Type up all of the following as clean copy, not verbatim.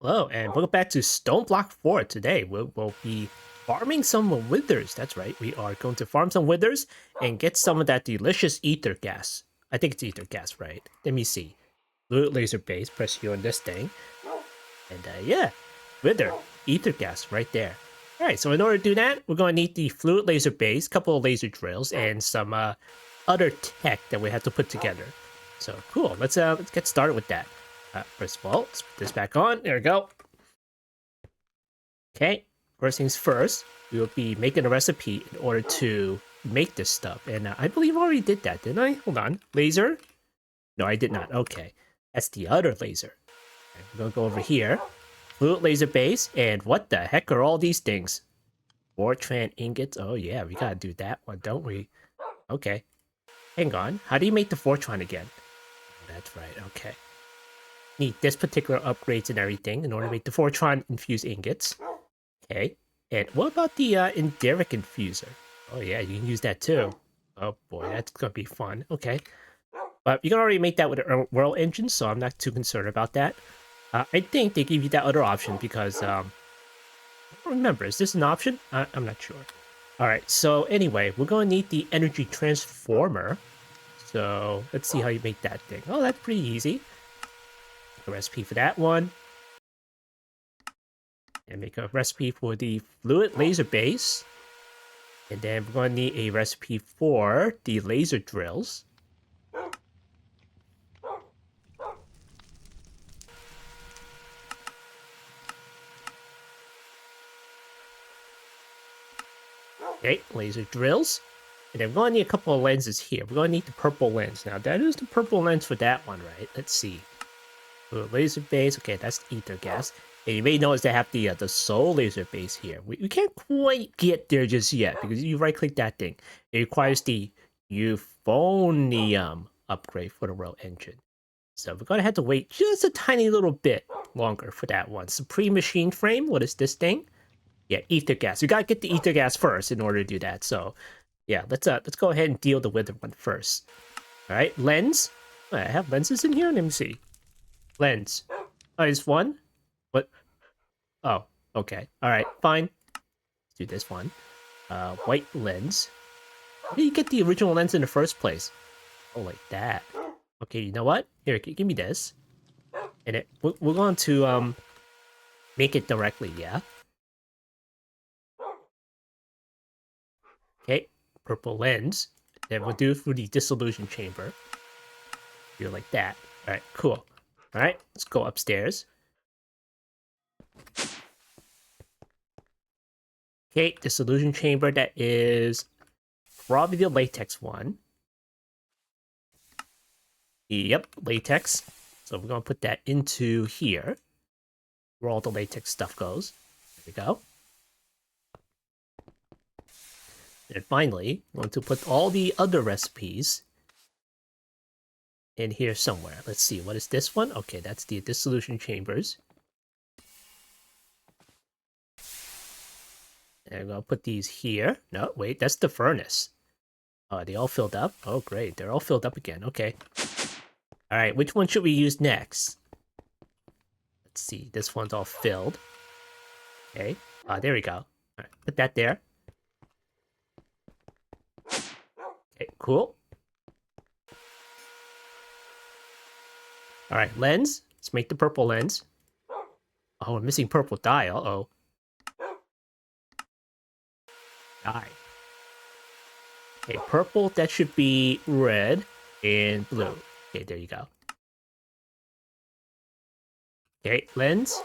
Hello, and welcome back to StoneBlock 4. Today, we'll be farming some withers. That's right, we are going to farm some withers and get some of that delicious ether gas. I think it's ether gas, right? Let me see. Fluid laser base, press U on this thing. And yeah, wither, ether gas right there. Alright, so in order to do that, we're going to need the fluid laser base, couple of laser drills, and some other tech that we have to put together. So cool, let's get started with that. First of all, let's put this back on. There we go. Okay, first things first, we will be making a recipe in order to make this stuff. And I believe I already did that, didn't I? Hold on. Laser? No, I did not. Okay, that's the other laser. Okay, we're going to go over here. Fluid laser base. And what the heck are all these things? Fortran ingots. Oh, yeah, we got to do that one, don't we? Okay. Hang on. How do you make the Fortran again? Oh, that's right. Okay. Need this particular upgrades and everything in order to make the Fortran infused ingots. Okay. And what about the Inderic infuser? Oh yeah, you can use that too. Oh boy, that's gonna be fun. Okay. But you can already make that with a world engine, so I'm not too concerned about that. I think they give you that other option because I don't remember, is this an option? I'm not sure. Alright, so anyway, we're gonna need the energy transformer. So let's see how you make that thing. Oh, that's pretty easy. A recipe for that one. And make a recipe for the fluid laser base. And then we're going to need a recipe for the laser drills. Okay, laser drills. And then we're going to need a couple of lenses here. We're going to need the purple lens. Now, that is the purple lens for that one, right? Let's see. Laser base. Okay, that's ether gas. And you may notice they have the soul laser base here. We can't quite get there just yet because you right-click that thing. It requires the euphonium upgrade for the world engine. So we're going to have to wait just a tiny little bit longer for that one. Supreme machine frame. What is this thing? Yeah, ether gas. We got to get the ether gas first in order to do that. So yeah, let's go ahead and deal the wither one first. All right, lens. Oh, I have lenses in here. Let me see. Lens. Oh, is one? What? Oh, okay. All right, fine. Let's do this one. White lens. How did you get the original lens in the first place? Oh, like that. Okay, you know what? Here, give me this. And we're going to make it directly, yeah? Okay, purple lens. Then we'll do it for the dissolution chamber. Do it like that. All right, cool. All right, let's go upstairs. Okay, dissolution chamber, that is probably the latex one. Yep, latex. So we're going to put that into here, where all the latex stuff goes. There we go. And finally, we're going to put all the other recipes in here somewhere. Let's see, what is this one? Okay, that's the dissolution chambers. And I'm gonna put these here. No, wait, that's the furnace. Oh, they all filled up? Oh, great, they're all filled up again. Okay. All right, which one should we use next? Let's see, this one's all filled. Okay, there we go. All right, put that there. Okay, cool. All right, lens. Let's make the purple lens. Oh, we're missing purple dye. Uh-oh. Dye. Okay, purple, that should be red and blue. Okay, there you go. Okay, lens.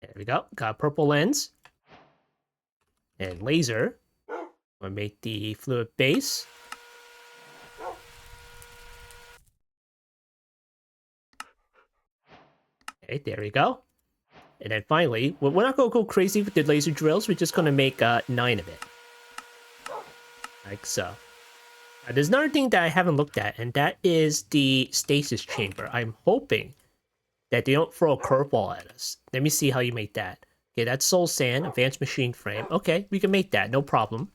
There we go. Got a purple lens. And laser. We'll make the fluid base. Okay, there we go. And then finally, we're not going to go crazy with the laser drills. We're just going to make 9 of it. Like so. Now, there's another thing that I haven't looked at, and that is the stasis chamber. I'm hoping that they don't throw a curveball at us. Let me see how you make that. Okay, that's soul sand, advanced machine frame. Okay, we can make that, no problem.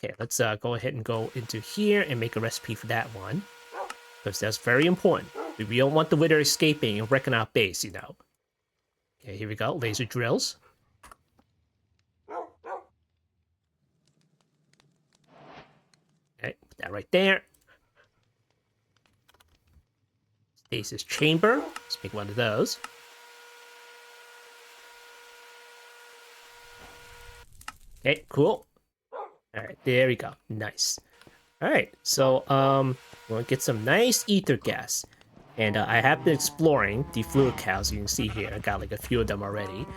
Okay, let's go ahead and go into here and make a recipe for that one. Because that's very important. We don't want the Wither escaping and wrecking our base, you know. Okay, here we go. Laser drills. Okay, put that right there. Stasis chamber. Let's make one of those. Okay, cool. Alright, there we go. Nice. Alright, so, we'll get some nice ether gas. And I have been exploring the fluid cows, you can see here. I got like a few of them already.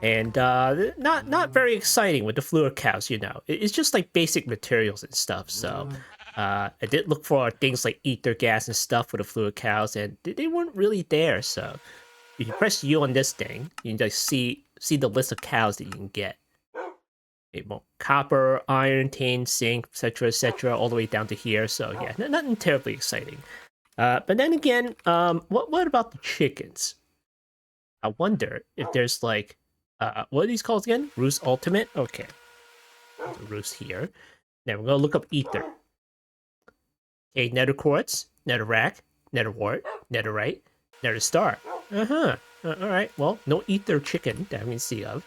And not very exciting with the fluid cows, you know. It's just like basic materials and stuff, so... I did look for things like ether gas and stuff for the fluid cows, and they weren't really there, so... If you press U on this thing, you can just see the list of cows that you can get. Copper, iron, tin, zinc, etc., all the way down to here. So yeah, nothing terribly exciting. But then again, what about the chickens? I wonder if there's like, what are these called again? Roost Ultimate? Okay. The roost here. Now we're gonna look up ether. Okay, nether quartz, nether rack, nether wart, netherite, nether star. Alright, well, no ether chicken that I can see of.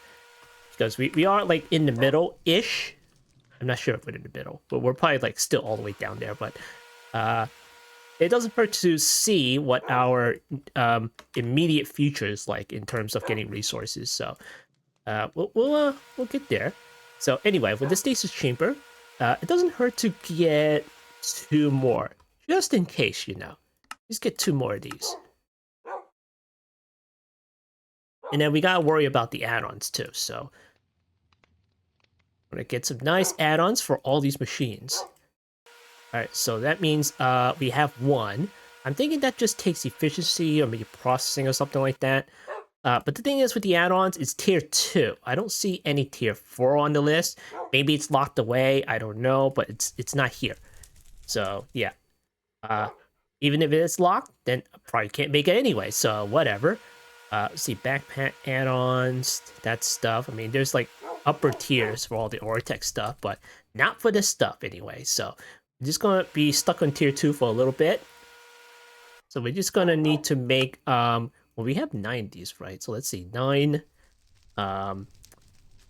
Because we are like in the middle-ish. I'm not sure if we're in the middle, but we're probably like still all the way down there. But it doesn't hurt to see what our immediate future is like in terms of getting resources. So we'll get there. So anyway, with the stasis chamber, it doesn't hurt to get 2 more, just in case, you know. Just get 2 more of these. And then we gotta worry about the add-ons too, so... I'm gonna get some nice add-ons for all these machines. Alright, so that means we have 1. I'm thinking that just takes efficiency or maybe processing or something like that. But the thing is with the add-ons, it's tier 2. I don't see any tier 4 on the list. Maybe it's locked away, I don't know, but it's not here. So, yeah. Even if it is locked, then I probably can't make it anyway, so whatever. Let's see, backpack add-ons, that stuff. I mean, there's like upper tiers for all the Ortec stuff, but not for this stuff anyway. So I'm just gonna be stuck on tier 2 for a little bit. So we're just gonna need to make well, we have 9 of these, right? So let's see, 9,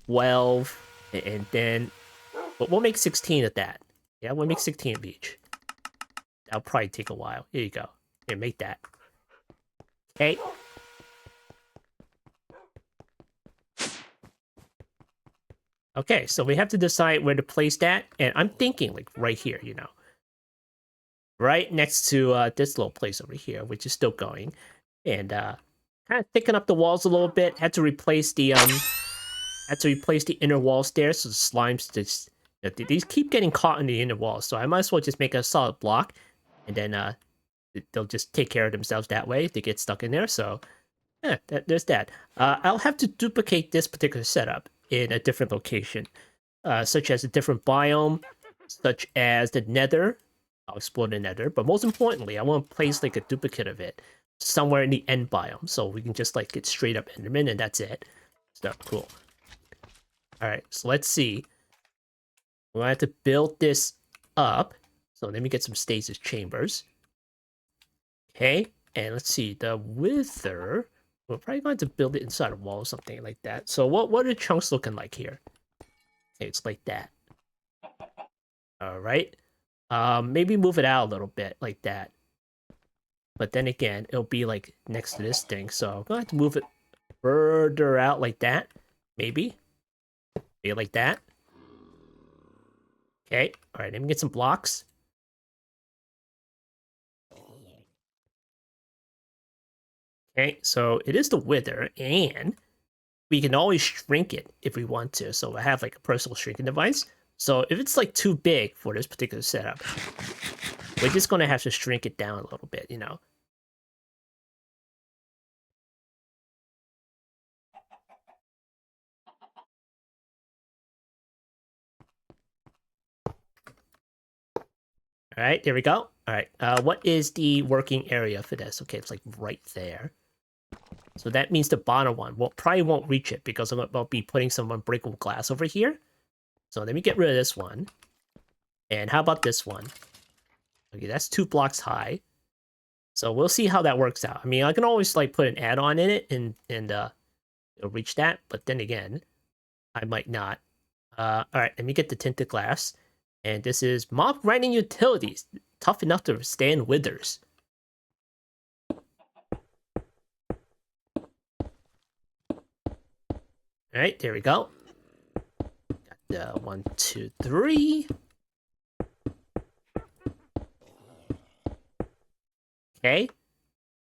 12, and then we'll make 16 of that. Yeah, we'll make 16 of each. That'll probably take a while. Here you go. Here, make that. Okay. Okay, so we have to decide where to place that, and I'm thinking like right here, you know. Right next to this little place over here, which is still going. And kind of thicken up the walls a little bit. Had to replace the inner walls there, so the slimes just these keep getting caught in the inner walls, so I might as well just make a solid block, and then they'll just take care of themselves that way if they get stuck in there. So yeah, there's that. I'll have to duplicate this particular setup in a different location, such as a different biome, such as the Nether. I'll explore the Nether, but most importantly, I want to place like a duplicate of it somewhere in the end biome, so we can just like get straight up Enderman, and that's it. So cool. All right, so let's see. We're gonna have to build this up. So let me get some stasis chambers. Okay, and let's see the wither. We're probably going to build it inside a wall or something like that. So what are the chunks looking like here? Okay, it's like that. All right. Maybe move it out a little bit like that. But then again, it'll be like next to this thing. So I'm going to have to move it further out like that. Maybe. Maybe like that. Okay. All right, let me get some blocks. Okay, so it is the wither, and we can always shrink it if we want to. So I have like a personal shrinking device. So if it's like too big for this particular setup, we're just gonna have to shrink it down a little bit, you know. All right, there we go. All right, what is the working area for this? Okay, it's like right there. So that means the bottom one probably won't reach it because I'll be putting some unbreakable glass over here. So let me get rid of this one. And how about this one? Okay, that's 2 blocks high. So we'll see how that works out. I mean, I can always like put an add-on in it and it'll reach that, but then again, I might not. All right, let me get the tinted glass. And this is mob grinding utilities, tough enough to withstand withers. All right, there we go. Got the 1, 2, 3. Okay,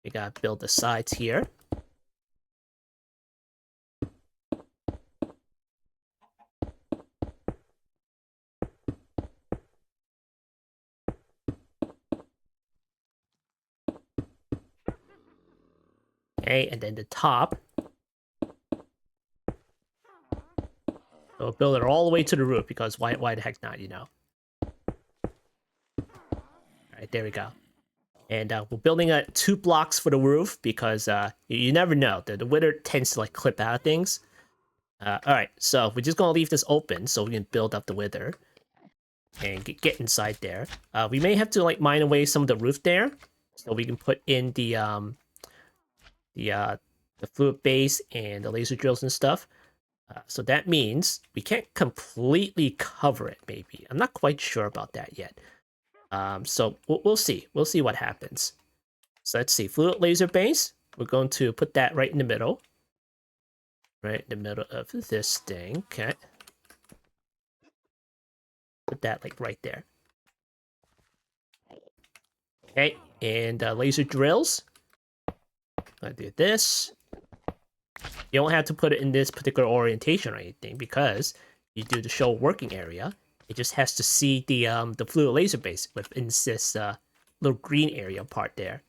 we gotta build the sides here. Okay, and then the top. So build it all the way to the roof because why the heck not, you know? Alright, there we go. And we're building 2 blocks for the roof because you never know. The wither tends to like clip out of things. Alright, so we're just gonna leave this open so we can build up the wither. And get inside there. We may have to like mine away some of the roof there. So we can put in the fluid base and the laser drills and stuff. So that means we can't completely cover it, maybe. I'm not quite sure about that yet. So we'll see. We'll see what happens. So let's see. Fluid laser base. We're going to put that right in the middle. Right in the middle of this thing. Okay. Put that like right there. Okay. And laser drills. I do this. You don't have to put it in this particular orientation or anything because you do the show working area. It just has to see the fluid laser base within this little green area part there.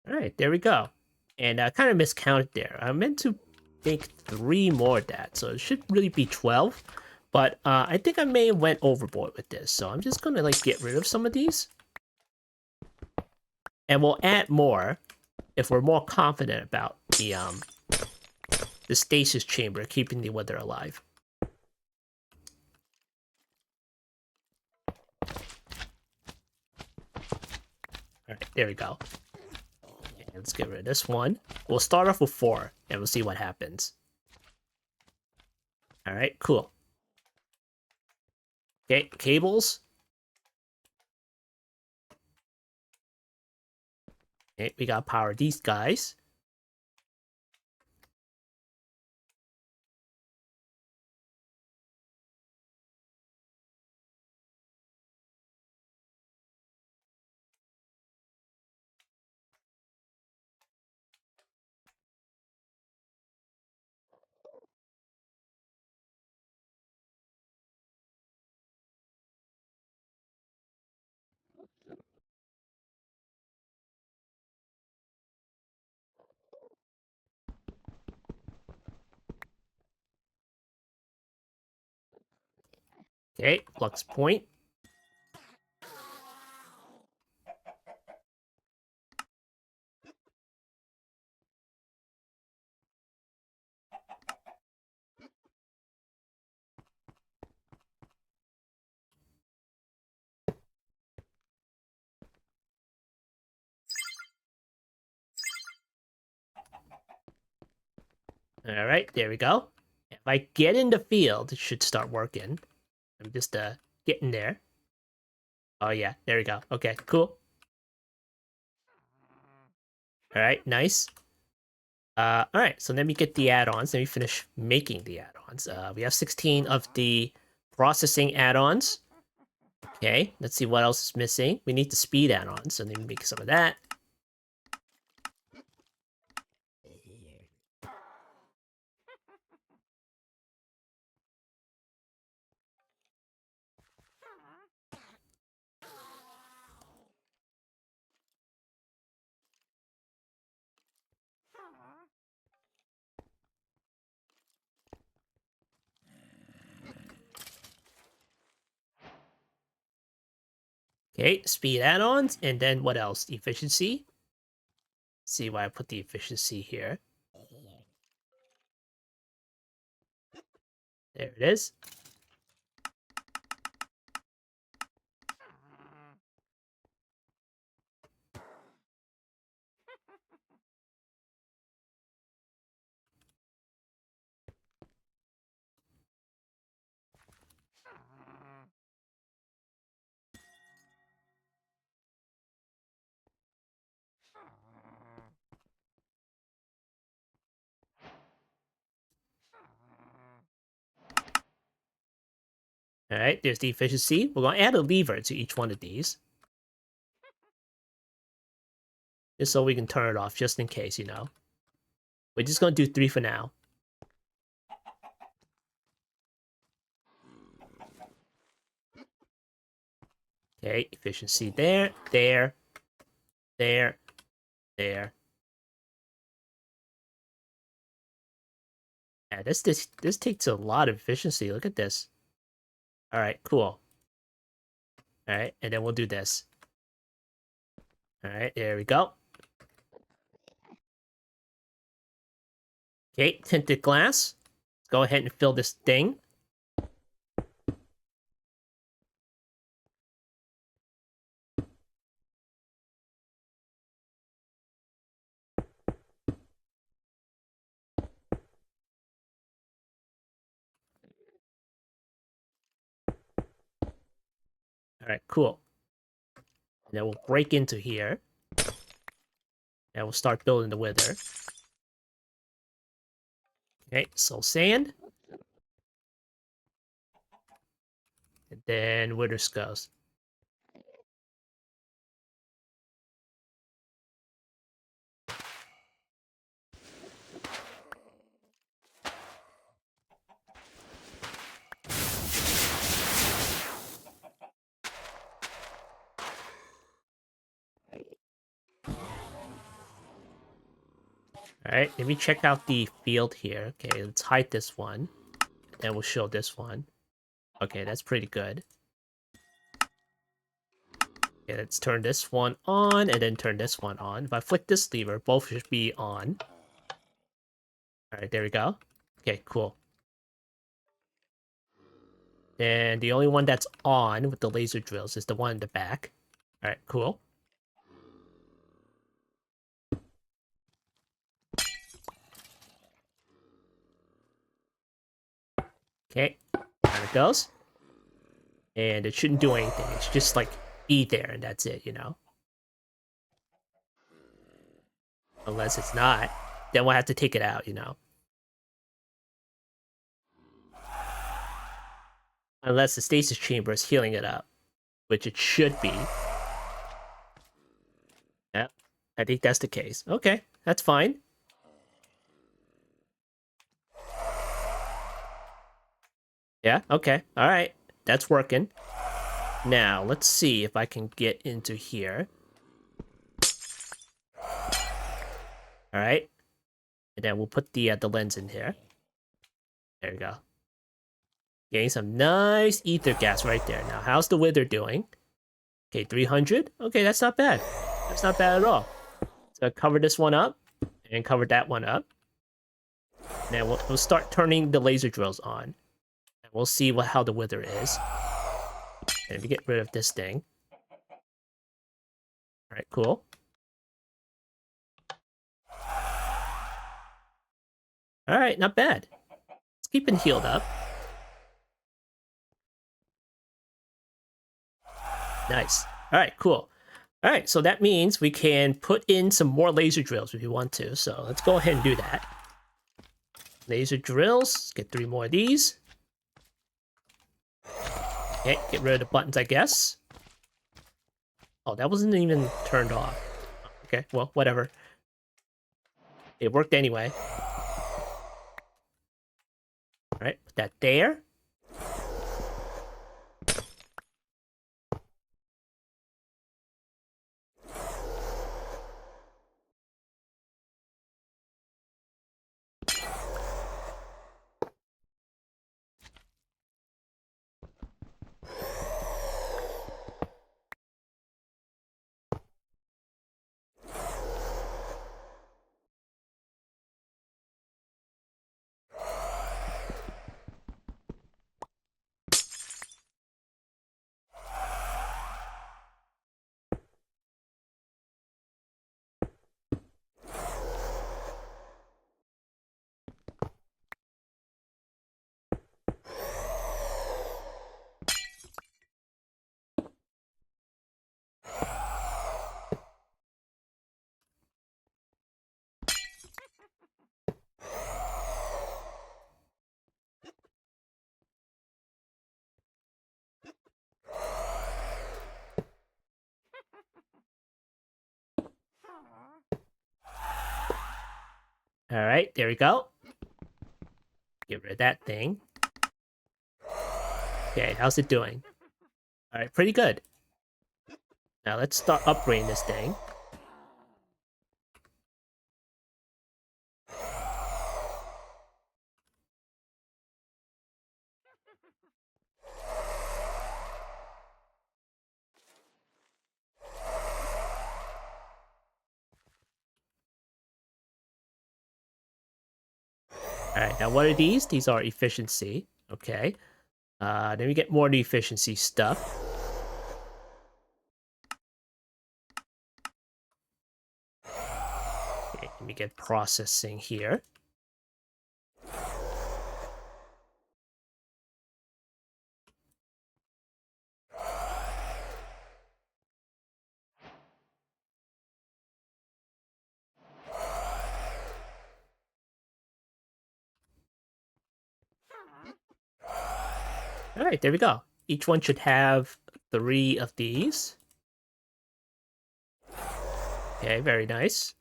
All right, there we go. And I kind of miscounted there. I meant to make 3 more of that, so it should really be 12. But I think I may have went overboard with this, so I'm just gonna like get rid of some of these. And we'll add more if we're more confident about the stasis chamber keeping the wither alive. Alright, there we go. Okay, let's get rid of this one. We'll start off with 4, and we'll see what happens. Alright, cool. Okay, cables. Okay, we gotta power these guys. Okay, flux point. Alright, there we go. If I get in the field, it should start working. I'm just getting there. Oh yeah, there we go. Okay, cool. Alright, nice. Alright, so let me get the add-ons. Let me finish making the add-ons. We have 16 of the processing add-ons. Okay, let's see what else is missing. We need the speed add-ons, so let me make some of that. Okay, speed add-ons, and then what else? Efficiency. See why I put the efficiency here. There it is. All right, there's the efficiency. We're going to add a lever to each one of these. Just so we can turn it off, just in case, you know. We're just going to do 3 for now. Okay, efficiency there, there, there. Yeah, this takes a lot of efficiency. Look at this. All right, cool. All right, and then we'll do this. All right, there we go. Okay, tinted glass. Let's go ahead and fill this thing. All right, cool. And then we'll break into here. And we'll start building the wither. Okay, so sand. And then wither skulls. Alright, let me check out the field here. Okay, let's hide this one. Then we'll show this one. Okay, that's pretty good. Okay, let's turn this one on and then turn this one on. If I flick this lever, both should be on. Alright, there we go. Okay, cool. And the only one that's on with the laser drills is the one in the back. Alright, cool. Okay, there it goes. And it shouldn't do anything. It's just like be there and that's it, you know? Unless it's not, then we'll have to take it out, you know? Unless the stasis chamber is healing it up, which it should be. Yeah, I think that's the case. Okay, that's fine. Yeah, okay, alright. That's working. Now, let's see if I can get into here. Alright. And then we'll put the lens in here. There we go. Getting some nice ether gas right there. Now, how's the wither doing? Okay, 300. Okay, that's not bad. That's not bad at all. So cover this one up and cover that one up. Now we'll start turning the laser drills on. And we'll see how the wither is. And we get rid of this thing. Alright, cool. Alright, not bad. Let's keep it healed up. Nice. Alright, cool. Alright, so that means we can put in some more laser drills if you want to. So let's go ahead and do that. Laser drills. Let's get 3 more of these. Okay, get rid of the buttons, I guess. Oh, that wasn't even turned off. Okay, well, whatever. It worked anyway. Alright, put that there. All right, there we go. Get rid of that thing. Okay, how's it doing? All right, pretty good. Now let's start upgrading this thing. All right, now what are these? These are efficiency. Okay. Then we get more of the efficiency stuff. Okay, let me get processing here. All right, there we go. Each one should have 3 of these. Okay, very nice.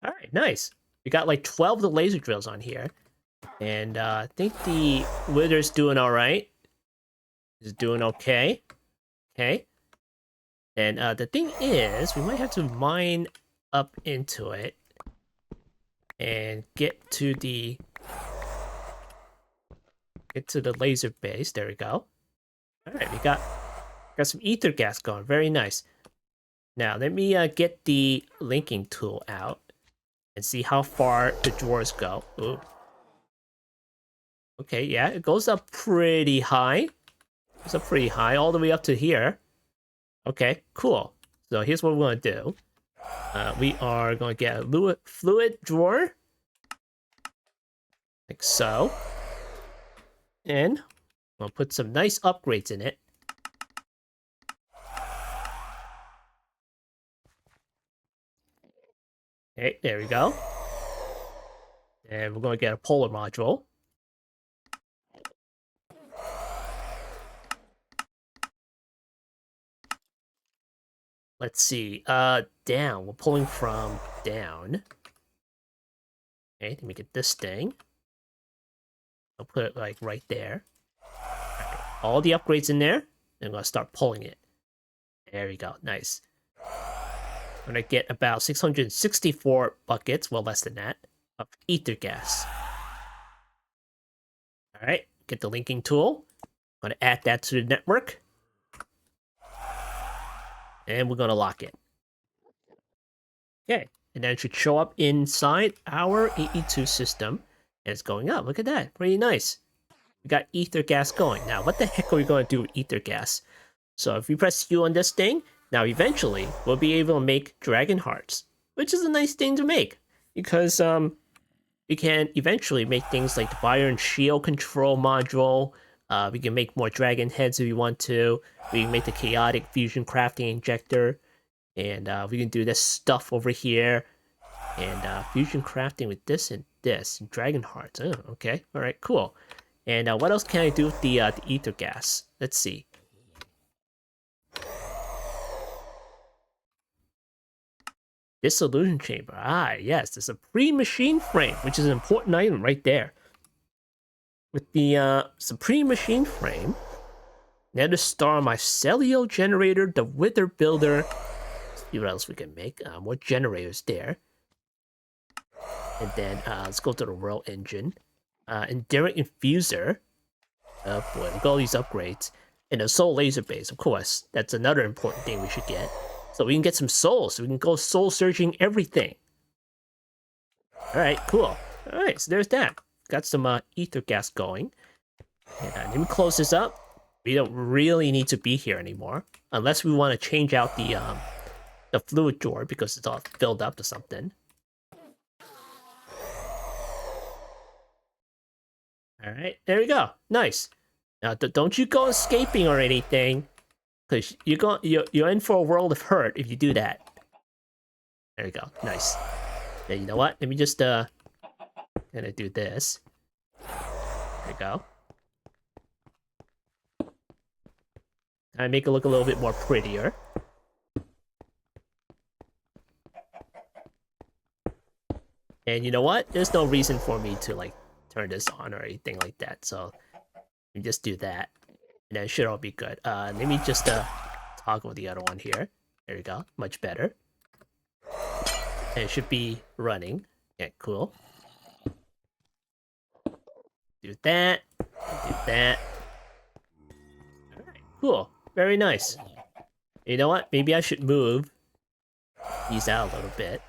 All right, nice. We got like 12 of the laser drills on here. And I think the wither's doing all right. He's doing okay. Okay. And the thing is, we might have to mine up into it and get to the laser base. There we go. All right, we got some ether gas going. Very nice. Now let me get the linking tool out and see how far the drawers go. Ooh. Okay, yeah, it goes up pretty high. It's up pretty high, all the way up to here. Okay, cool. So here's what we're gonna do. We are gonna get a fluid drawer, like so, and we'll put some nice upgrades in it. Okay, there we go. And we're gonna get a polar module. Let's see. Down. We're pulling from down. Okay, let me get this thing. I'll put it like right there. Okay, all the upgrades in there. Then I'm gonna start pulling it. There we go. Nice. I'm gonna get about 664 buckets, well less than that, of ether gas. All right, get the linking tool. I'm gonna add that to the network. And we're gonna lock it. Okay, and then it should show up inside our AE2 system. And it's going up. Look at that. Pretty nice. We got ether gas going. Now, what the heck are we going to do with ether gas? So if we press U on this thing, now eventually we'll be able to make dragon hearts, which is a nice thing to make because we can eventually make things like the Byron Shield Control module. We can make more dragon heads if we want to. We can make the chaotic fusion crafting injector. And we can do this stuff over here. And fusion crafting with this and this. And dragon hearts. Oh, okay. Alright, cool. And what else can I do with the ether gas? Let's see. Dissolution chamber. Ah, yes. There's a pre-machine frame, which is an important item right there. With the Supreme Machine Frame, Nether Star Mycelial Generator, the Wither Builder. Let's see what else we can make. More generators there. And then let's go to the World Engine. Endurance Infuser. Oh boy, look at all these upgrades. And a Soul Laser Base, of course. That's another important thing we should get. So we can get some souls, so we can go soul searching everything. Alright, cool. Alright, so there's that. Got some ether gas going. And let me close this up. We don't really need to be here anymore. Unless we want to change out the fluid drawer because it's all filled up to something. Alright, there we go. Nice. Now, don't you go escaping or anything. Because you're in for a world of hurt if you do that. There you go. Nice. Yeah, you know what? Let me just gonna do this. There you go. I make it look a little bit more prettier. And you know what? There's no reason for me to like turn this on or anything like that. So you just do that, and then it should all be good. Let me just toggle the other one here. There we go. Much better. And it should be running. Okay, cool. Do that. Do that. Alright, cool. Very nice. You know what? Maybe I should move these out a little bit.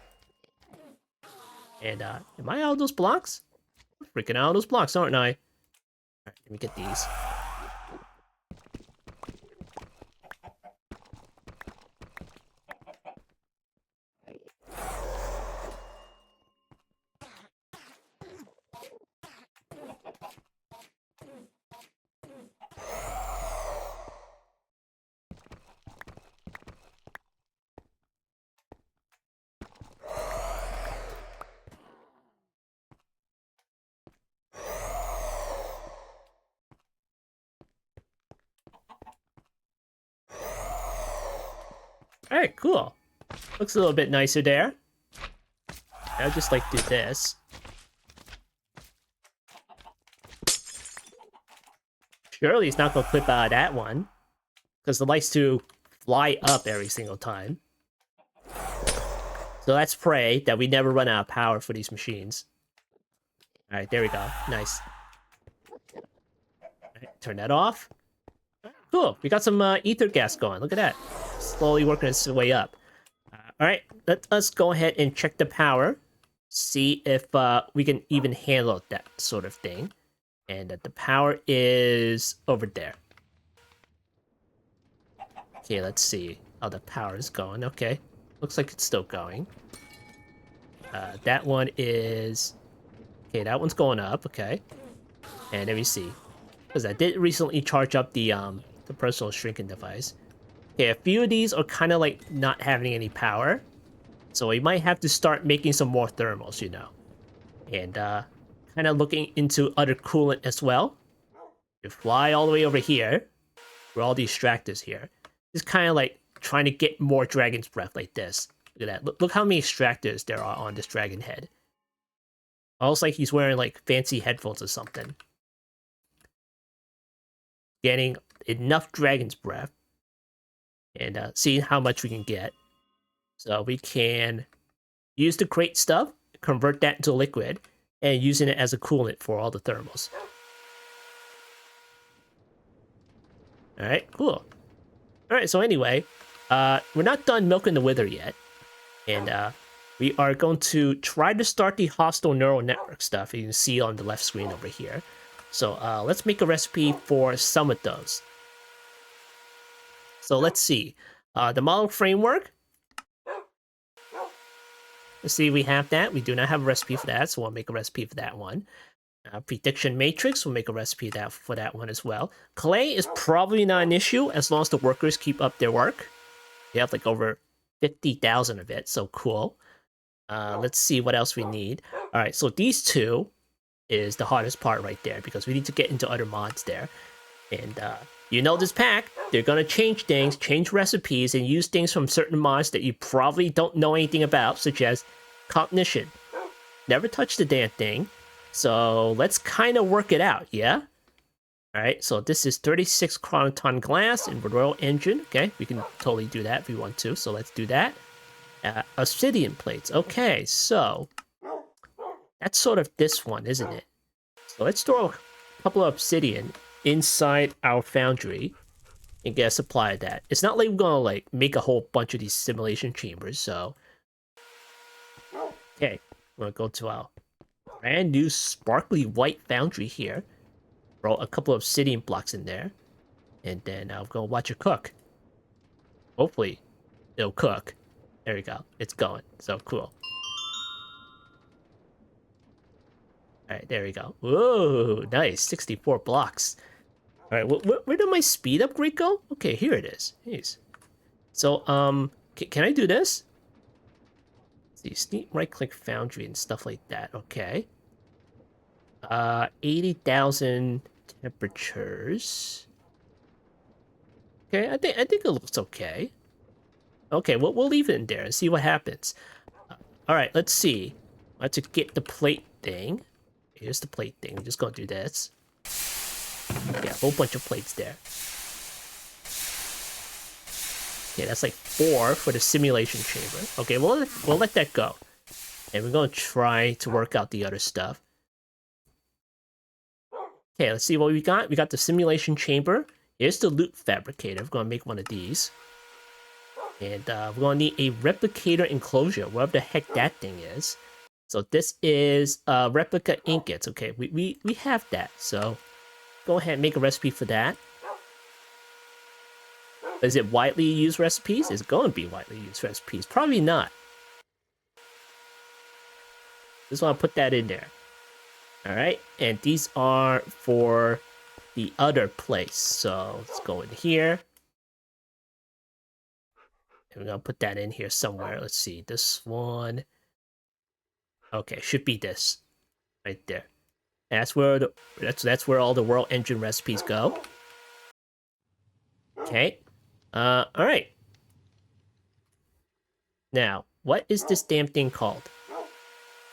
And, am I out of those blocks? I'm freaking out of those blocks, aren't I? Alright, let me get these. Alright, cool. Looks a little bit nicer there. I'll just like do this. Surely it's not gonna clip out of that one, because it likes to fly up every single time. So let's pray that we never run out of power for these machines. Alright, there we go. Nice. Alright, turn that off. Cool, we got some ether gas going. Look at that. Slowly working its way up. Alright, let us go ahead and check the power. See if we can even handle that sort of thing. And the power is over there. Okay, let's see how the power is going. Okay, looks like it's still going. That one is... Okay, that one's going up, okay. And let me see. Because I did recently charge up the personal shrinking device. Okay, a few of these are kind of like not having any power. So we might have to start making some more thermals, you know. And kind of looking into other coolant as well. You fly all the way over here. Where all these extractors here. Just kind of like trying to get more dragon's breath like this. Look at that. Look how many extractors there are on this dragon head. Almost like he's wearing like fancy headphones or something. Getting enough dragon's breath. And seeing how much we can get. So we can use the crate stuff, convert that into liquid, and using it as a coolant for all the thermals. Alright, cool. Alright, so anyway, we're not done milking the wither yet. And we are going to try to start the hostile neural network stuff you can see on the left screen over here. So let's make a recipe for some of those. So let's see. The model framework. Let's see, we have that. We do not have a recipe for that, so we'll make a recipe for that one. Prediction matrix, we'll make a recipe for that one as well. Clay is probably not an issue as long as the workers keep up their work. We have like over 50,000 of it, so cool. Let's see what else we need. All right, so these two is the hardest part right there because we need to get into other mods there. And you know this pack, they're gonna change things, change recipes, and use things from certain mods that you probably don't know anything about, such as cognition. Never touch the damn thing. So let's kind of work it out, yeah? Alright, so this is 36 chronoton glass and Royal Engine. Okay, we can totally do that if we want to, so let's do that. Obsidian plates. Okay, so that's sort of this one, isn't it? So let's store a couple of obsidian inside our foundry and get a supply of that. It's not like we're gonna like make a whole bunch of these simulation chambers, so okay, we're gonna go to our brand new sparkly white foundry here. Throw a couple of obsidian blocks in there, and then I'm gonna watch it cook. Hopefully it'll cook. There we go, it's going. So cool. Alright, there we go. Whoa, nice. 64 blocks. Alright, where did my speed upgrade go? Okay, here it is. Jeez. So, can I do this? Let's see, sneak right-click foundry and stuff like that. Okay. 80,000 temperatures. Okay, I think it looks okay. Okay, we'll leave it in there and see what happens. Alright, let's see. To get the plate thing. Here's the plate thing. We're just gonna do this. Yeah, a whole bunch of plates there. Okay, that's like 4 for the simulation chamber. Okay, we'll let that go. And we're gonna try to work out the other stuff. Okay, let's see what we got. We got the simulation chamber. Here's the loot fabricator. We're gonna make one of these. And we're gonna need a replicator enclosure, whatever the heck that thing is. So this is replica ingots. Okay, we have that. So go ahead and make a recipe for that. Is it widely used recipes? Is it going to be widely used recipes? Probably not. Just want to put that in there. Alright, and these are for the other place. So let's go in here. And we're going to put that in here somewhere. Let's see, this one. Okay, should be this. Right there. That's where that's where all the world engine recipes go. Okay. Alright. Now, what is this damn thing called?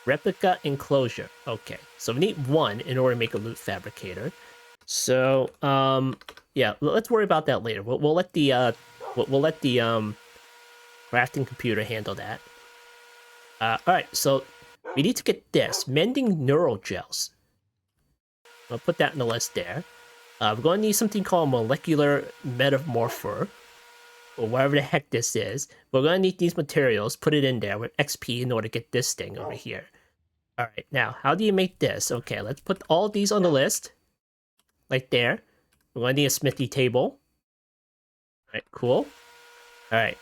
Replica enclosure. Okay, so we need 1 in order to make a loot fabricator. So, yeah, let's worry about that later. We'll let the crafting computer handle that. Alright, so we need to get this. Mending neural gels. I'll put that in the list there. We're going to need something called molecular metamorpher, or whatever the heck this is. We're going to need these materials, put it in there with XP in order to get this thing over here. Alright, now, how do you make this? Okay, let's put all these on the list. Right there. We're going to need a smithy table. Alright, cool. Alright.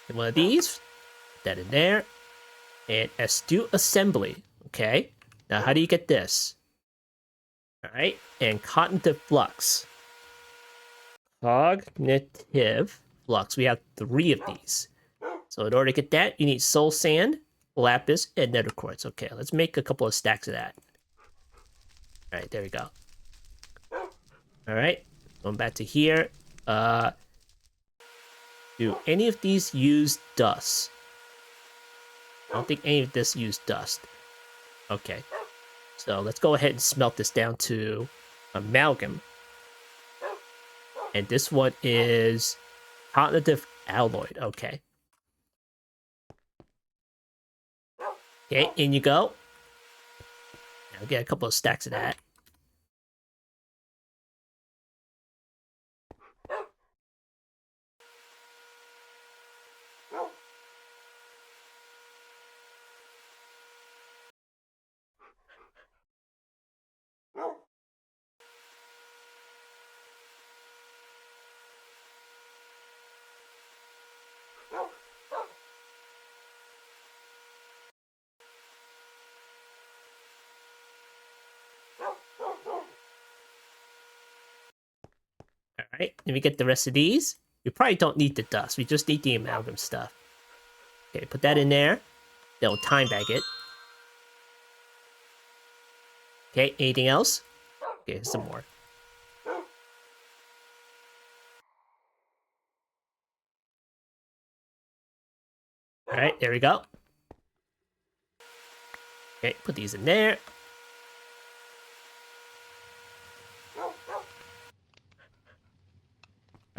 And one of these. Put that in there. And astute assembly. Okay. Now, how do you get this? Alright, and cognitive flux. Cognitive flux. We have 3 of these. So in order to get that, you need soul sand, lapis, and nether quartz. Okay, let's make a couple of stacks of that. Alright, there we go. Alright, going back to here. Do any of these use dust? I don't think any of this use dust. Okay. So let's go ahead and smelt this down to amalgam. And this one is cognitive alloy. Okay. Okay, in you go. Now get a couple of stacks of that. Alright, let me get the rest of these. We probably don't need the dust, we just need the amalgam stuff. Okay, put that in there. Then we'll time bag it. Okay, anything else? Okay, here's some more. Alright, there we go. Okay, put these in there.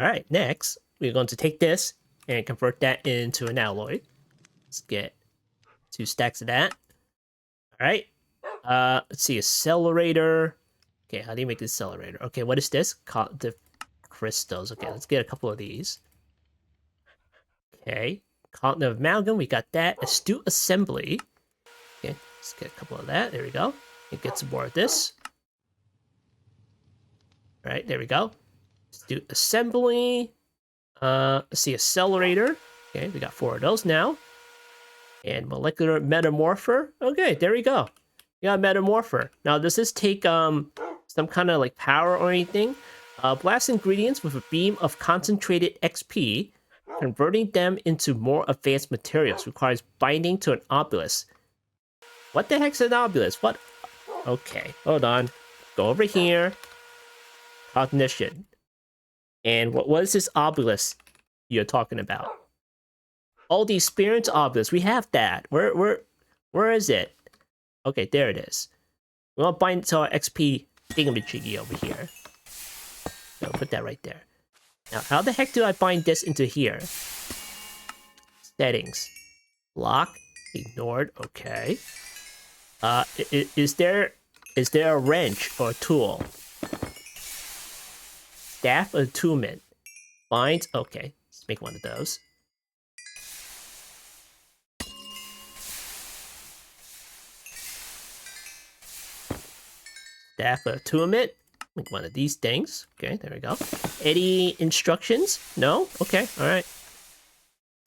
Alright, next, we're going to take this and convert that into an alloy. Let's get 2 stacks of that. Alright. Let's see, accelerator. Okay, how do you make the accelerator? Okay, what is this? Cognitive crystals. Okay, let's get a couple of these. Okay. Cognitive amalgam, we got that. Astute assembly. Okay, let's get a couple of that. There we go. And get some more of this. Alright, there we go. Astute assembly. Let's see, accelerator. Okay, we got 4 of those now. And molecular metamorpher. Okay, there we go. We got metamorpher. Now, does this take some kind of like power or anything? Blast ingredients with a beam of concentrated XP. Converting them into more advanced materials requires binding to an obelisk. What the heck's an obelisk? What? Okay, hold on. Go over here. Cognition. And what is this obelisk you're talking about? Oh, the experience obelisk. We have that. Where is it? Okay, there it is. We want to bind it to our XP thingamajiggy over here. So put that right there. Now, how the heck do I bind this into here? Settings. Block. Ignored. Okay. Is there a wrench or a tool? Staff attunement. Bind. Okay. Let's make one of those. Staff attunement. Make one of these things. Okay, there we go. Any instructions? No? Okay, alright.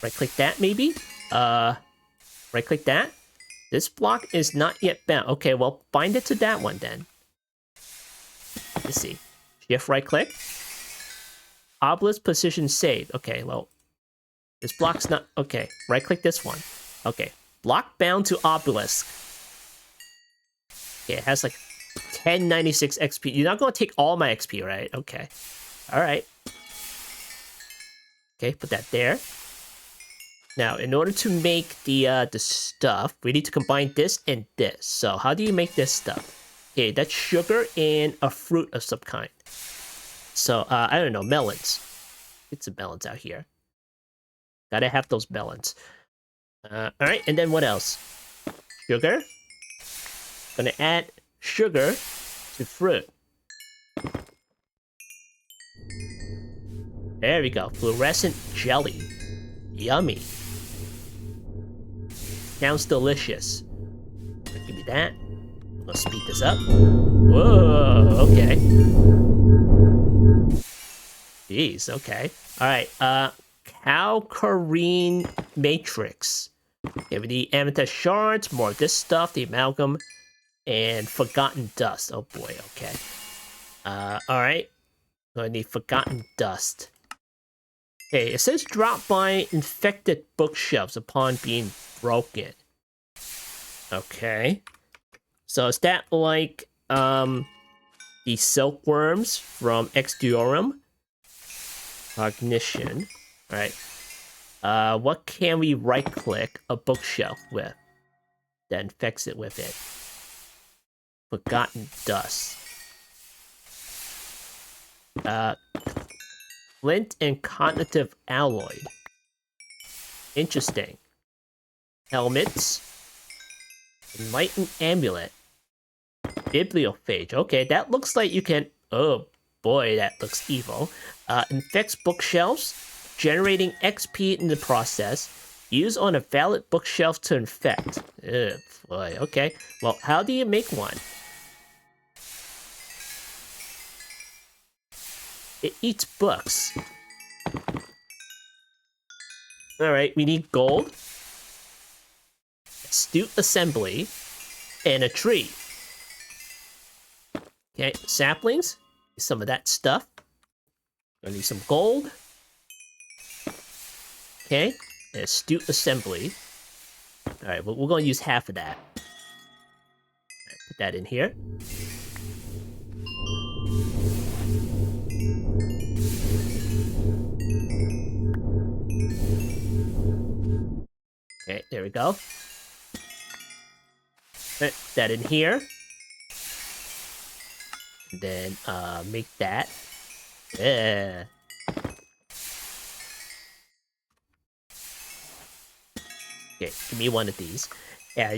Right click that maybe? Right click that. This block is not yet bound. Okay, well, bind it to that one then. Let's see. Shift right click. Obelisk position saved. Okay, well, this block's not... Okay, right click this one. Okay, block bound to obelisk. Okay, it has like 1096 XP. You're not going to take all my XP, right? Okay. Alright. Okay, put that there. Now, in order to make the stuff, we need to combine this and this. So, how do you make this stuff? Okay, that's sugar and a fruit of some kind. So, I don't know, melons. Get some melons out here. Gotta have those melons. Alright, and then what else? Sugar. Gonna add sugar to fruit. There we go. Fluorescent jelly. Yummy. Sounds delicious. Give me that. Let's speed this up. Whoa, okay. Jeez, okay. Alright, Calcarine Matrix. Okay, we need amethyst shards, more of this stuff, the amalgam, and forgotten dust. Oh boy, okay. Alright. So I need forgotten dust. Okay, it says drop by infected bookshelves upon being broken. Okay. So is that like the silkworms from Exdiorum? Cognition. Alright. What can we right click a bookshelf with that infects it with it? Forgotten dust. Flint and cognitive alloy. Interesting. Helmets. Enlightened amulet. Bibliophage. Okay, that looks like you can... Oh boy, that looks evil. Infects bookshelves. Generating XP in the process. Use on a valid bookshelf to infect. Oh boy, okay. Well, how do you make one? It eats books. Alright, we need gold. Astute assembly. And a tree. Okay, saplings. Some of that stuff. Gonna need some gold. Okay, and astute assembly. Alright, well, we're gonna use half of that. Right, put that in here. Okay, there we go. Put that in here. And then, make that. Yeah. Okay, give me one of these. Yeah,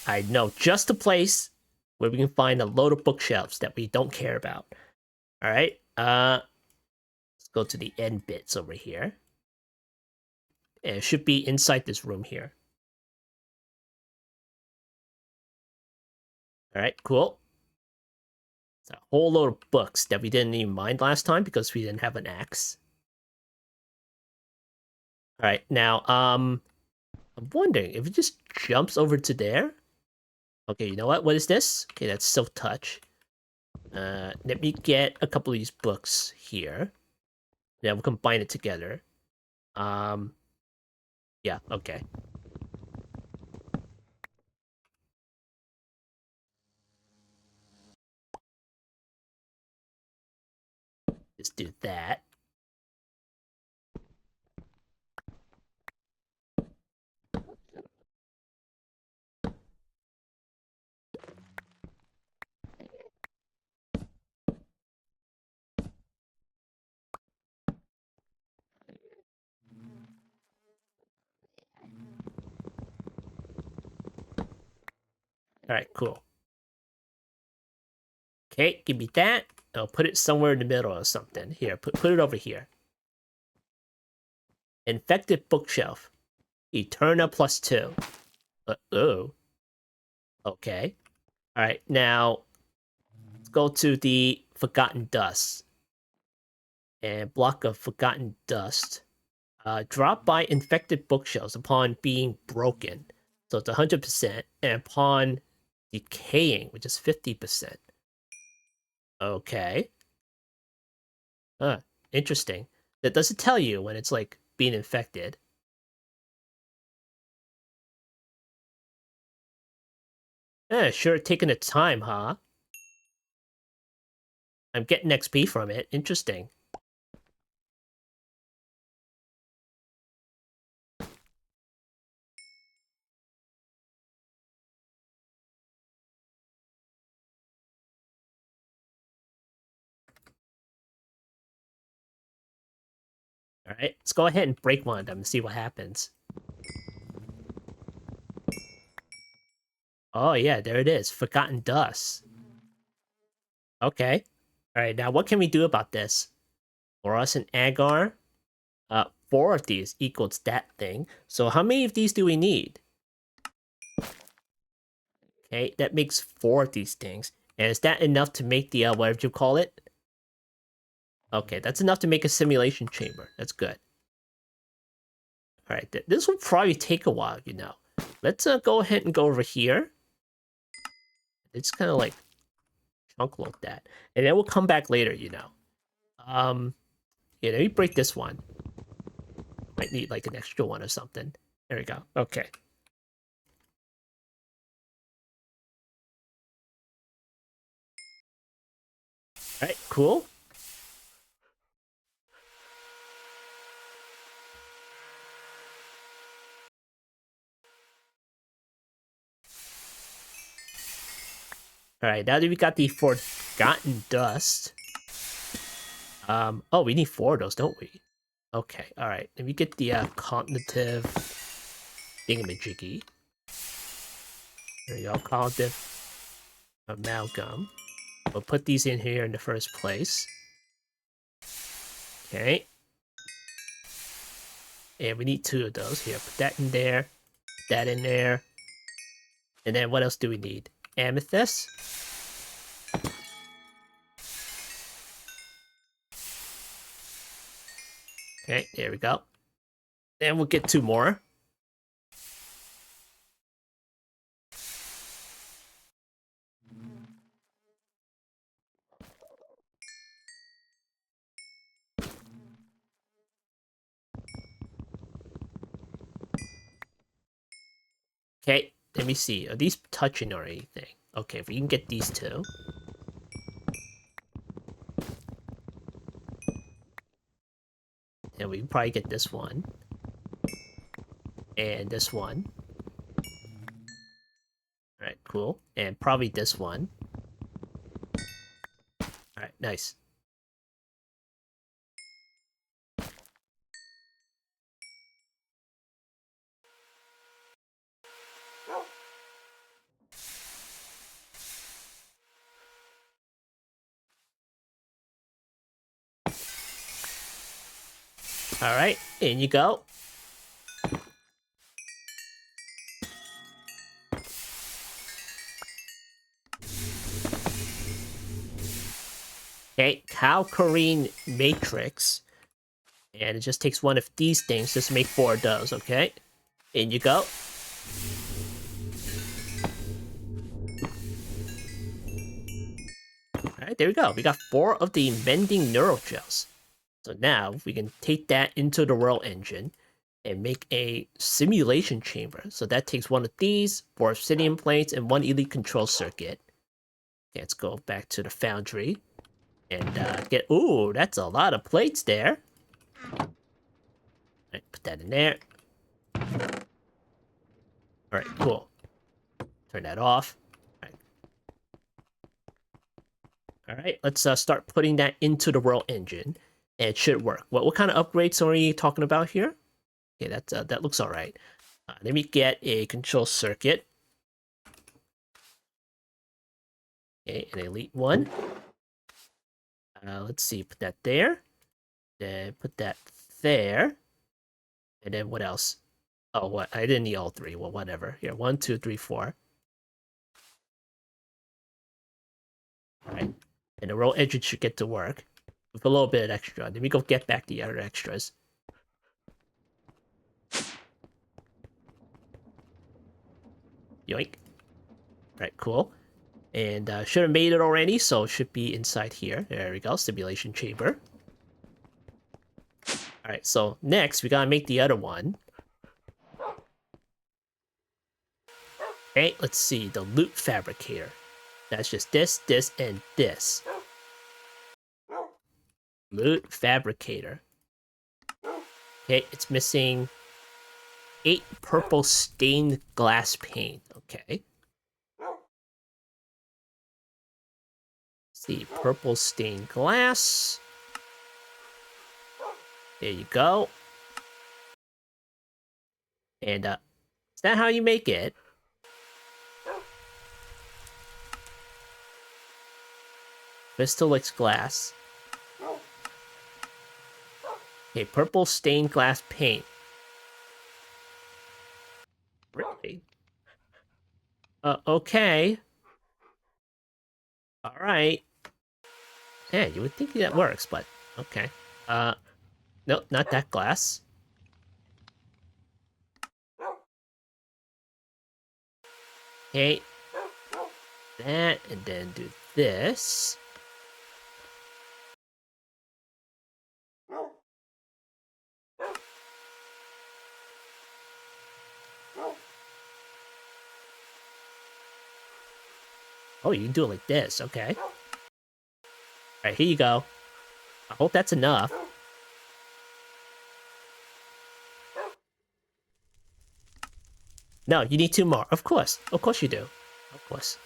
I know just a place where we can find a load of bookshelves that we don't care about. Alright, let's go to the end bits over here. And it should be inside this room here. Alright, cool. It's a whole load of books that we didn't even mind last time because we didn't have an axe. Alright, now, I'm wondering if it just jumps over to there. Okay, you know what? What is this? Okay, that's Silk Touch. Let me get a couple of these books here. Yeah, we'll combine it together. Yeah, okay. Just do that. Alright, cool. Okay, give me that. I'll put it somewhere in the middle or something. Here, put it over here. Infected bookshelf. Eterna +2. Oh. Okay. Alright, now let's go to the Forgotten Dust. And block of Forgotten Dust. Drop by infected bookshelves upon being broken. So it's 100%. And upon decaying, which is 50%. Okay. Interesting. That doesn't tell you when it's like being infected. Sure, taking its time, huh? I'm getting XP from it. Interesting. Alright, let's go ahead and break one of them and see what happens. Oh yeah, there it is. Forgotten Dust. Okay. Alright, now what can we do about this? Fluorescent agar. 4 of these equals that thing. So how many of these do we need? Okay, that makes 4 of these things. And is that enough to make the, whatever you call it? Okay, that's enough to make a simulation chamber. That's good. Alright, this will probably take a while, you know. Let's go ahead and go over here. It's kind of like chunk load that. And then we'll come back later, you know. Yeah, let me break this one. Might need like an extra one or something. There we go. Okay. Alright, cool. Alright, now that we got the Forgotten Dust. Oh, we need 4 of those, don't we? Okay, alright. Let me get the cognitive thingamajiggy. There you go, cognitive amalgam. We'll put these in here in the first place. Okay. And we need 2 of those. Here, put that in there. Put that in there. And then what else do we need? Amethyst. Okay, there we go. Then we'll get 2 more. Okay, let me see. Are these touching or anything? Okay, if we can get these 2. And we can probably get this one. And this one. Alright, cool. And probably this one. Alright, nice. Alright, in you go. Okay, Calcarine Matrix. And it just takes 1 of these things just to make 4 of those, okay? In you go. Alright, there we go. We got 4 of the Mending Neural Gels. So now we can take that into the World Engine and make a simulation chamber. So that takes 1 of these, 4 obsidian plates, and 1 elite control circuit. Okay, let's go back to the foundry and get. Ooh, that's a lot of plates there. Alright, put that in there. Alright, cool. Turn that off. Alright, let's start putting that into the World Engine. And it should work. What kind of upgrades are we talking about here? Okay, that looks alright. Let me get a control circuit. Okay, an elite one. Let's see, put that there. Then put that there. And then what else? Oh, what? I didn't need all three. Well, whatever. Here, 1, 2, 3, 4. All right. And the row engine should get to work with a little bit of extra. Let me go get back the other extras. Yoink. All right, cool. And should have made it already, so it should be inside here. There we go, simulation chamber. All right, so next we gotta make the other one. Okay, let's see, the loot fabricator. That's just this, this, and this. Loot fabricator. Okay, it's missing 8 purple stained glass paint. Okay. Let's see, purple stained glass. There you go. And is that how you make it? Crystalix glass. Okay, purple stained glass paint. Really? Okay. Alright. Yeah, you would think that works, but okay. Nope, not that glass. Okay. That, and then do this. Oh, you can do it like this, okay. Alright, here you go. I hope that's enough. No, you need 2 more. Of course. Of course you do. Of course.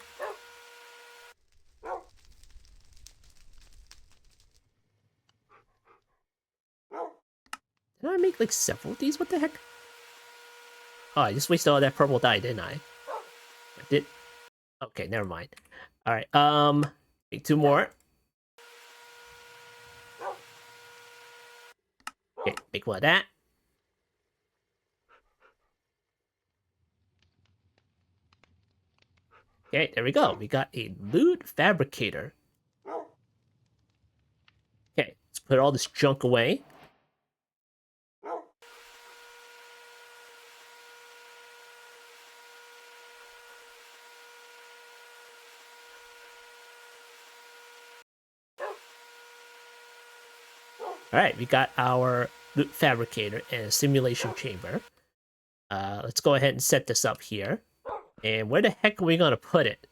Did I make like several of these? What the heck? Oh, I just wasted all that purple dye, didn't I? I did. Okay, never mind. Alright, make 2 more. Okay, make 1 of that. Okay, there we go. We got a loot fabricator. Okay, let's put all this junk away. Alright, we got our loot fabricator and a simulation chamber. Let's go ahead and set this up here. And where the heck are we gonna put it?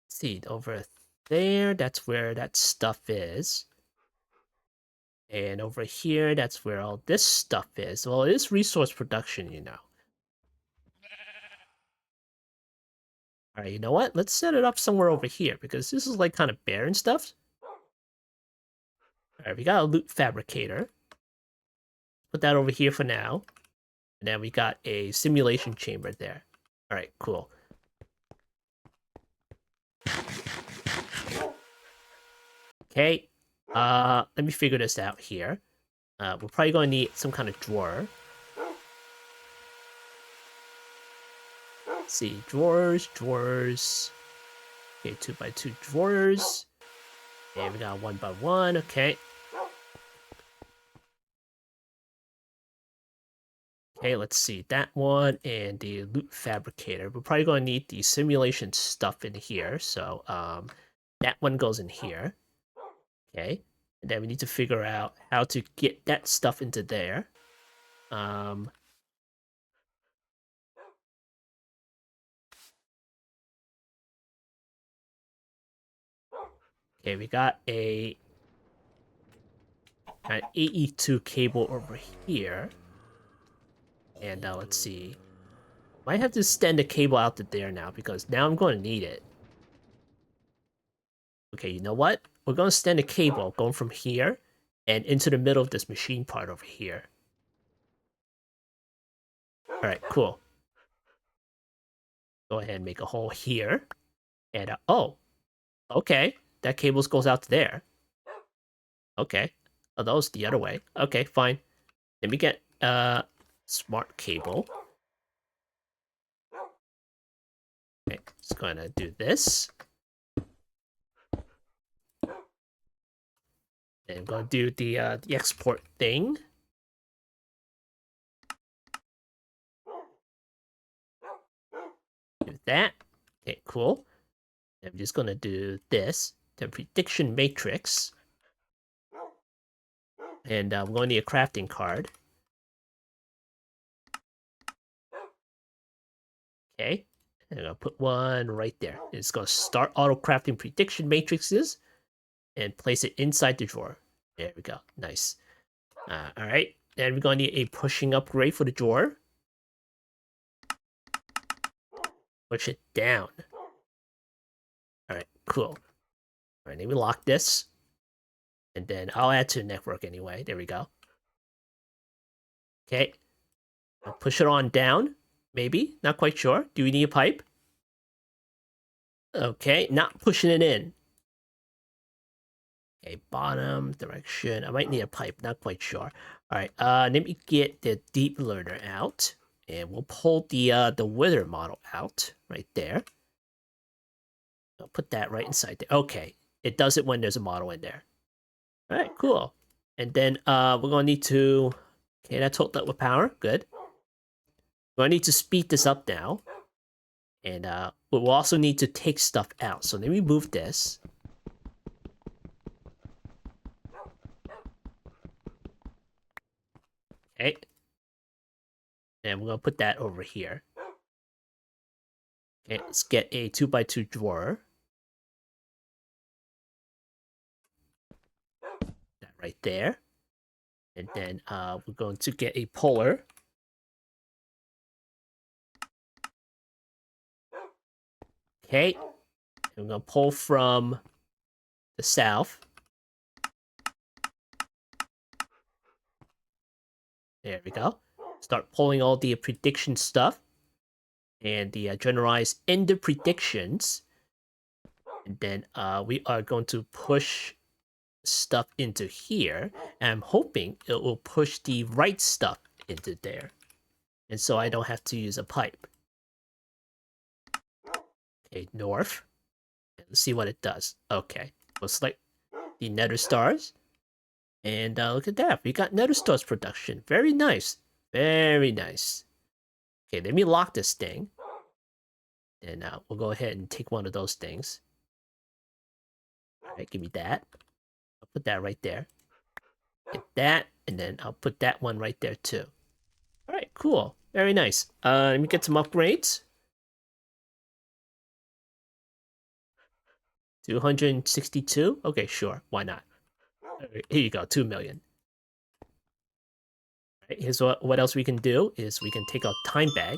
Let's see, over there, that's where that stuff is. And over here, that's where all this stuff is. Well, it is resource production, you know. Alright, you know what? Let's set it up somewhere over here, because this is like kind of barren stuff. Alright, we got a loot fabricator. Put that over here for now. And then we got a simulation chamber there. Alright, cool. Okay, let me figure this out here. We're probably going to need some kind of drawer. Let's see, drawers. Okay, 2x2 drawers. And we got 1x1, okay. Okay, let's see, that one and the loot fabricator. We're probably going to need the simulation stuff in here, so that one goes in here. Okay, and then we need to figure out how to get that stuff into there. Okay, we got an AE2 cable over here. And let's see. Might have to extend the cable out to there now, because now I'm going to need it. Okay, you know what? We're going to extend the cable going from here and into the middle of this machine part over here. Alright, cool. Go ahead and make a hole here. And, oh, okay. That cable goes out to there. Okay. Oh, that was the other way. Okay, fine. Let me get smart cable. Okay, just gonna do this. And I'm gonna do the export thing. Do that. Okay, cool. I'm just gonna do this. The prediction matrix. And I'm going to need a crafting card. Okay. And I'm gonna put one right there. It's gonna start auto crafting prediction matrices and place it inside the drawer. There we go. Nice. Alright. And we're gonna need a pushing upgrade for the drawer. Push it down. Alright, cool. Alright, let me lock this. And then I'll add to the network anyway. There we go. Okay. I'll push it on down. Maybe. Not quite sure. Do we need a pipe? Okay, not pushing it in. Okay, bottom direction. I might need a pipe. Not quite sure. Alright, let me get the deep learner out. And we'll pull the wither model out. Right there. I'll put that right inside there. Okay. It does it when there's a model in there. Alright, cool. And then we're gonna need to... Okay, that's hooked up with power. Good. We're gonna need to speed this up now. And we'll also need to take stuff out. So let me move this. Okay. And we're gonna put that over here. Okay, let's get a 2x2 drawer. That right there. And then we're going to get a puller. Okay. And we're gonna pull from the south. There we go. Start pulling all the prediction stuff. And the generalized ender predictions. And then we are going to push stuff into here. And I'm hoping it will push the right stuff into there. And so I don't have to use a pipe. Okay, north. Let's see what it does. Okay, we'll select the nether stars. And look at that. We got nether stars production. Very nice. Very nice. Okay, let me lock this thing. And we'll go ahead and take one of those things. Alright, give me that. I'll put that right there. Get that, and then I'll put that one right there too. Alright, cool. Very nice. Let me get some upgrades. 262? Okay, sure. Why not? Right, here you go, 2 million. Alright, here's what else we can do is we can take a time bag.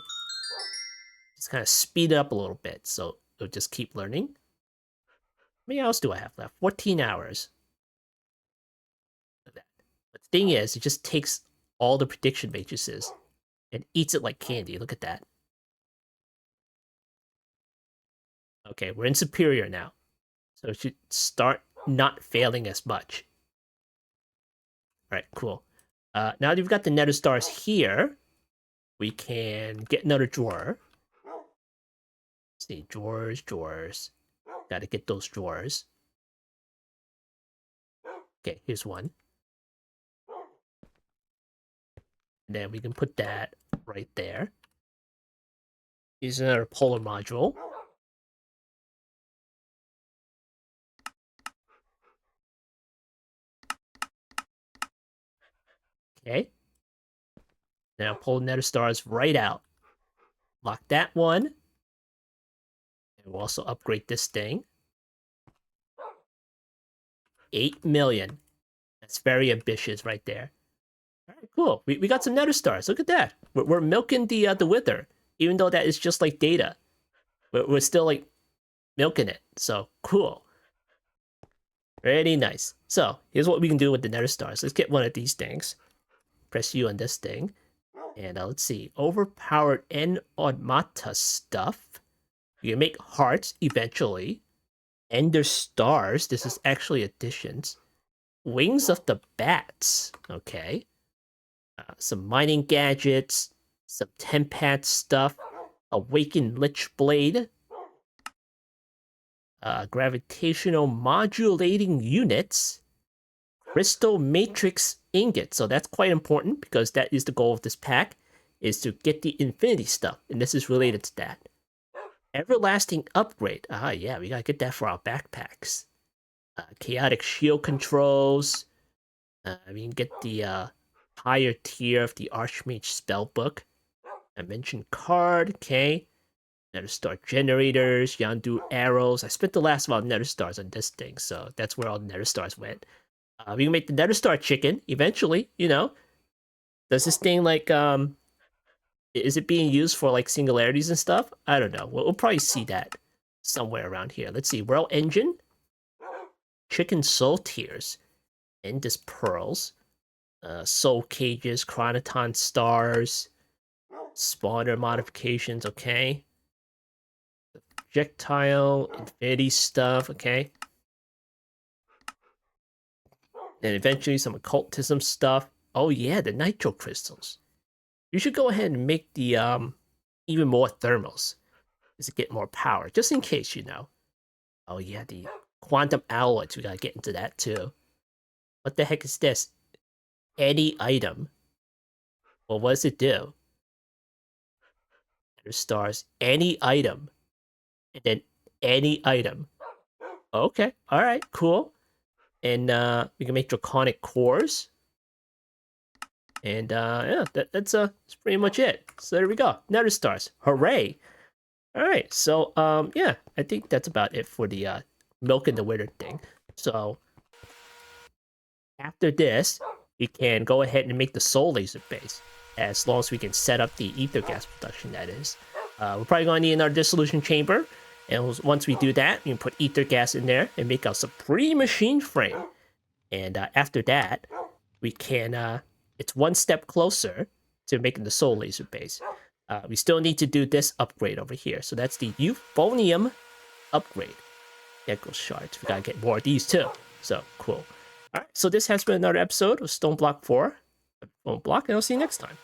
Just kind of speed it up a little bit so it'll just keep learning. How many hours do I have left? 14 hours. Look at that. But the thing is, it just takes all the prediction matrices and eats it like candy. Look at that. Okay, we're in Superior now. So it should start not failing as much. Alright, cool. Now that we've got the nether stars here, we can get another drawer. Let's see, drawers. Gotta get those drawers. Okay, here's one. And then we can put that right there. Here's another polar module. Okay. Now pull nether stars right out. Lock that one. And we'll also upgrade this thing. 8 million. That's very ambitious right there. Alright, cool. We got some nether stars. Look at that. We're milking the wither. Even though that is just like data. We're still like milking it. So cool. Very nice. So here's what we can do with the nether stars. Let's get one of these things. Press U on this thing. And let's see. Overpowered N Automata stuff. You can make hearts eventually. Ender stars. This is actually additions. Wings of the bats. Okay. Some mining gadgets. Some Tempat stuff. Awakened Lich Blade. Gravitational modulating units. Crystal Matrix Ingot. So that's quite important because that is the goal of this pack, is to get the Infinity stuff. And this is related to that. Everlasting Upgrade. Ah, yeah, we gotta get that for our backpacks. Chaotic Shield Controls. We can get the higher tier of the Archmage Spellbook. I mentioned card, okay. Nether Star Generators, Yandu Arrows. I spent the last amount of Nether Stars on this thing, so that's where all the Nether Stars went. We can make the Nether Star Chicken eventually, you know. Does this thing, like, is it being used for, like, singularities and stuff? I don't know. We'll probably see that somewhere around here. Let's see. World Engine. Chicken Soul Tears. Endless Pearls. Soul Cages. Chronoton Stars. Spawner modifications, okay. Projectile. Infinity stuff, okay. And eventually some occultism stuff. Oh yeah, the nitro crystals. You should go ahead and make the even more thermals to get more power, just in case, you know. Oh yeah, the quantum alloys, we gotta get into that too. What the heck is this? Any item. Well, what does it do? There's stars. Any item. And then any item. Okay, alright, cool. And we can make draconic cores. And yeah, that's pretty much it. So there we go. Nether stars. Hooray! Alright, so yeah, I think that's about it for the milk and the wither thing. So after this, we can go ahead and make the soul laser base. As long as we can set up the ether gas production, that is. We're probably gonna need another dissolution chamber. And once we do that, we can put ether gas in there and make our supreme machine frame. And after that, we can it's one step closer to making the soul laser base. We still need to do this upgrade over here. So that's the euphonium upgrade. Echo shards. We gotta get more of these too. So cool. Alright, so this has been another episode of StoneBlock 4. StoneBlock, and I'll see you next time.